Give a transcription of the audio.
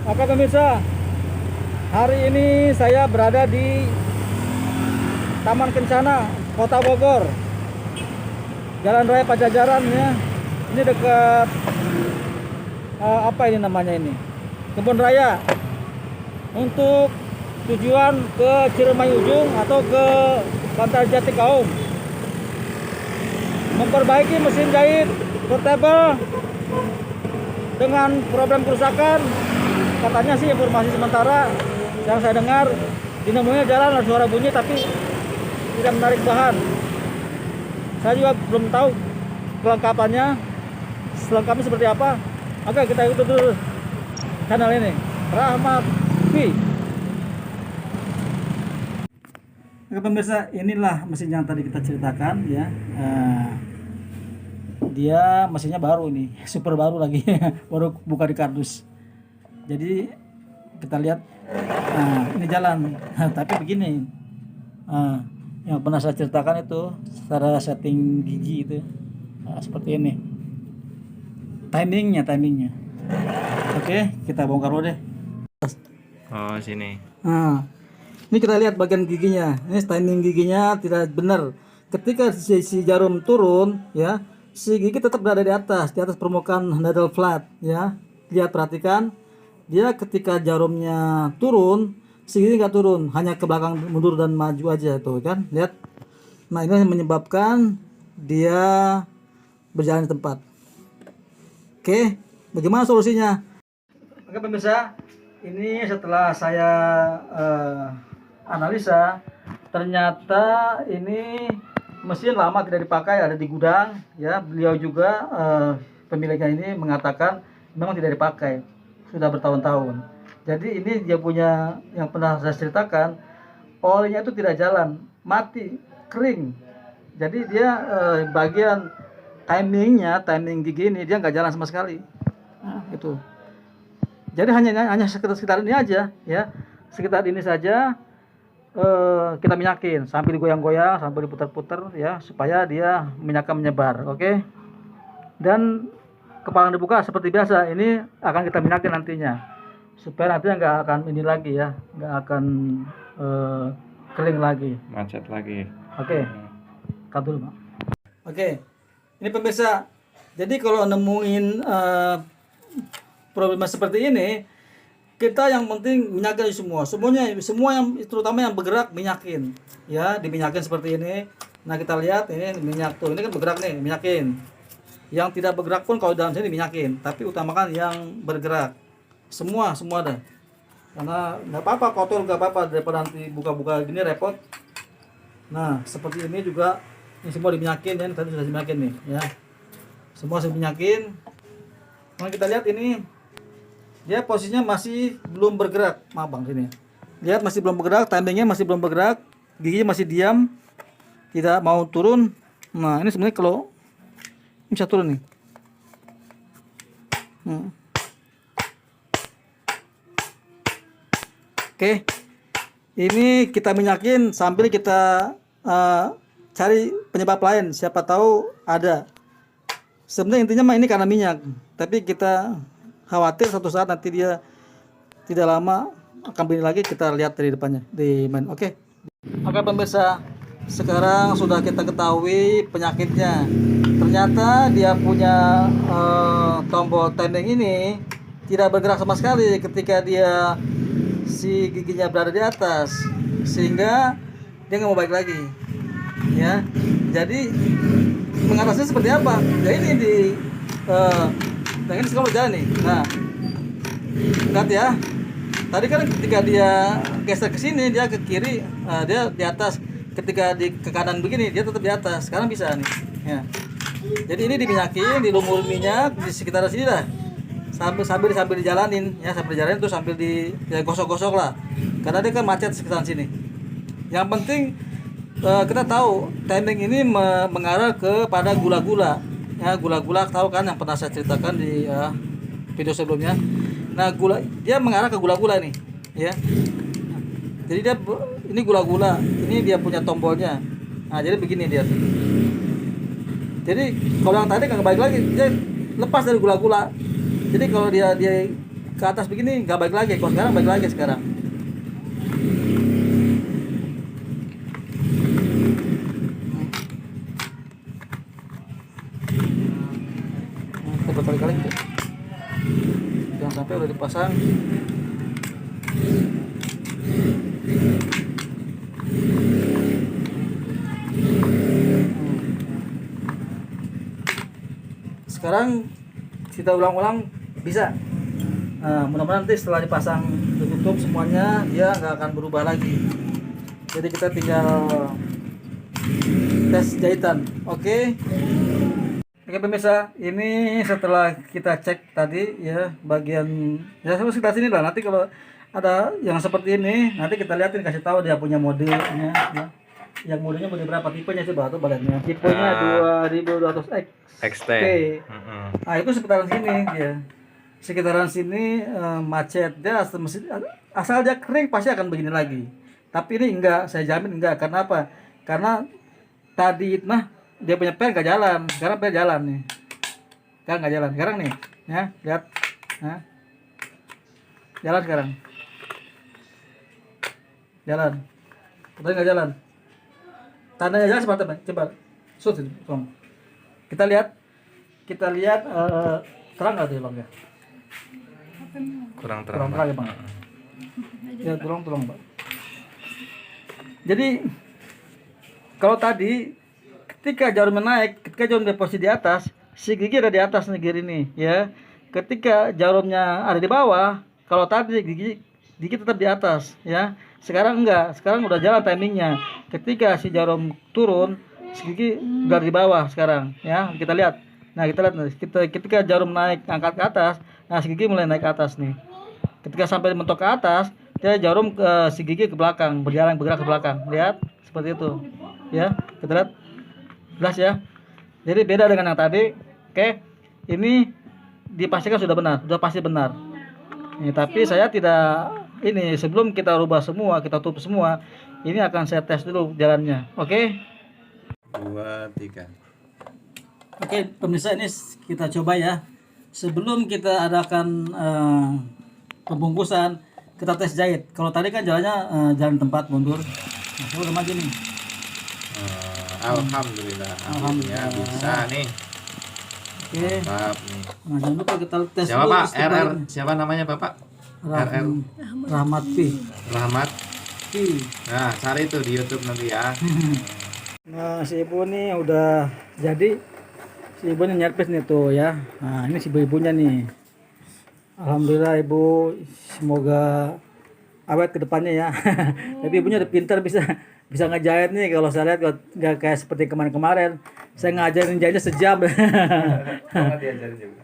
Oke pemirsa, hari ini saya berada di Taman Kencana, Kota Bogor, Jalan Raya Pajajaran ya. Ini dekat apa ini namanya ini? Kebun Raya. Untuk tujuan ke Ciremai Ujung atau ke Pantai Jati Kaum. Memperbaiki mesin jahit portable dengan problem kerusakan. Katanya sih informasi sementara yang saya dengar dinamonya jalan ada suara bunyi tapi tidak menarik bahan. Saya juga belum tahu kelengkapannya, selengkapnya seperti apa. Oke, kita ikuti dulu channel ini, Rahmat V. Oke pemirsa, inilah mesin yang tadi kita ceritakan ya. Dia mesinnya baru ini, super baru lagi, baru buka di kardus. Jadi kita lihat, ini jalan, tapi begini, yang pernah saya ceritakan itu cara setting gigi itu, seperti ini, timingnya. Oke, kita bongkar dulu deh. Oh, sini. Ini kita lihat bagian giginya, ini timing giginya tidak benar. Ketika si jarum turun, ya, si gigi tetap berada di atas permukaan needle flat, ya. Lihat, perhatikan. Dia ketika jarumnya turun, si gigi nggak turun, hanya ke belakang mundur dan maju aja tuh kan, lihat. Nah ini yang menyebabkan dia berjalan di tempat. Oke, bagaimana solusinya? Oke pemirsa, ini setelah saya analisa, ternyata ini mesin lama tidak dipakai, ada di gudang ya. Beliau juga pemiliknya ini mengatakan memang tidak dipakai sudah bertahun-tahun. Jadi ini dia punya, yang pernah saya ceritakan, olinya itu tidak jalan, mati, kering. Jadi dia bagian timing gigi ini dia nggak jalan sama sekali. Nah, itu. Jadi hanya sekitar ini aja ya, sekitar ini saja kita minyakin sambil digoyang-goyang, sambil diputar-putar ya, supaya dia minyaknya menyebar. Oke. Dan kepala yang dibuka seperti biasa, ini akan kita minyakin nantinya supaya nantinya nggak akan ini lagi ya, nggak akan kering lagi, Macet lagi. oke. Cut dulu Pak. Oke, ini pemirsa, jadi kalau nemuin problema seperti ini, kita yang penting minyakin semua yang terutama yang bergerak minyakin ya, diminyakin seperti ini. Nah kita lihat ini minyak tuh, ini kan bergerak nih, minyakin. Yang tidak bergerak pun kalau dalam sini minyakin, tapi utamakan yang bergerak. Semua dah. Karena nggak apa-apa kotor, nggak apa-apa, daripada nanti buka-buka gini repot. Nah seperti ini juga, ini semua diminyakin ya, tadi sudah diminyakin nih ya. Semua sudah diminyakin. Nah kita lihat ini, dia posisinya masih belum bergerak. Maaf bang, sini. Lihat masih belum bergerak, timingnya masih belum bergerak, giginya masih diam, tidak mau turun. Nah ini sebenarnya kalau ini bisa turun nih. Oke, ini kita minyakin sambil kita cari penyebab lain. Siapa tahu ada. Sebenarnya intinya mah ini karena minyak, tapi kita khawatir suatu saat nanti dia tidak lama akan bunyi lagi. Kita lihat dari depannya di main. Oke, pemirsa. Sekarang sudah kita ketahui penyakitnya. Ternyata dia punya tombol timing ini tidak bergerak sama sekali ketika dia si giginya berada di atas, sehingga dia nggak mau balik lagi. Ya, jadi mengatasinya seperti apa? Ya ini di nah ini sekarang berjalan nih. Nah, lihat ya. Tadi kan ketika dia geser ke sini, dia ke kiri, dia di atas. Ketika ke kanan begini dia tetap di atas. Sekarang bisa nih ya. Jadi ini diminyakin, dilumur minyak di sekitar sini lah, sambil dijalanin ya, sambil dijalanin terus sambil gosok-gosok lah, karena dia kan macet sekitar sini. Yang penting kita tahu timing ini mengarah kepada gula-gula ya. Gula-gula tahu kan, yang pernah saya ceritakan di video sebelumnya. Nah dia mengarah ke gula-gula nih ya. Jadi ini gula-gula, ini dia punya tombolnya. Nah jadi begini dia. Jadi kalau yang tadi nggak balik lagi, dia lepas dari gula-gula. Jadi kalau dia ke atas begini nggak baik lagi, kalau sekarang baik lagi sekarang. Kita berkali-kali gitu. Jangan sampai udah dipasang. Sekarang kita ulang-ulang bisa. Nah, mudah-mudahan nanti setelah dipasang ditutup semuanya dia nggak akan berubah lagi. Jadi kita tinggal tes jahitan. Oke. Oke pemirsa, ini setelah kita cek tadi ya bagian ya sekitar sini lah. Nanti kalau ada yang seperti ini nanti kita lihatin, kasih tahu dia punya modelnya ya. Yang modelnya model berapa, tipenya coba tuh badannya. Tipenya 2200X. XT. Oke. Nah itu sekitaran sini ya. Sekitaran sini macet dia asal dia kering pasti akan begini lagi. Tapi ini enggak, saya jamin enggak. Karena apa? Karena tadi dia punya pen nggak jalan, sekarang pen jalan nih. Sekarang nggak jalan, sekarang nih, ya lihat, nah. Jalan sekarang, jalan, udah nggak jalan. Tandanya jalan seperti apa? Coba, shoot itu, tolong. Kita lihat, terang nggak tuh ya bang ya? Kurang terang. Terang ya bang. Ya tolong bang. Jadi kalau tadi ketika jarumnya naik, ketika jarumnya posisi di atas, si gigi ada di atas nih gigi ini, ya. Ketika jarumnya ada di bawah, kalau tadi gigi tetap di atas, ya. Sekarang enggak, sekarang udah jalan timingnya. Ketika si jarum turun, si gigi udah di bawah sekarang, ya. Kita lihat. Nah, kita lihat nih, ketika jarum naik angkat ke atas, nah si gigi mulai naik ke atas nih. Ketika sampai mentok ke atas, dia jarum si gigi ke belakang, bergerak ke belakang. Lihat, seperti itu. Ya, kita lihat. Jelas ya. Jadi beda dengan yang tadi. Oke. Ini dipastikan sudah benar, sudah pasti benar. Ini tapi saya tidak ini sebelum kita rubah semua, kita tutup semua, ini akan saya tes dulu jalannya. Oke. 2, 3. Oke, pemirsa ini kita coba ya. Sebelum kita adakan pembungkusan, kita tes jahit. Kalau tadi kan jalannya jalan tempat mundur. Nah, saya udah maju nih. Alhamdulillah. Alhamdulillah. Bisa nih. Oke. Mantap nih. Nah, jangan lupa kita tes Siapa dulu Pak? istiqbalnya. RR. Siapa namanya Bapak? RR. Rahmat P. Rahmat. P. Nah, cari itu di YouTube nanti ya. Nah, si ibu nih udah jadi. Si ibunya nyerpes nih tuh ya. Nah, ini si ibunya nih. Alhamdulillah ibu, semoga awet ke depannya ya. Tapi ibunya udah pintar, bisa ngejahit nih. Kalau saya lihat nggak kayak seperti kemarin-kemarin. Saya ngajarin jahitnya sejam. Diajarin juga.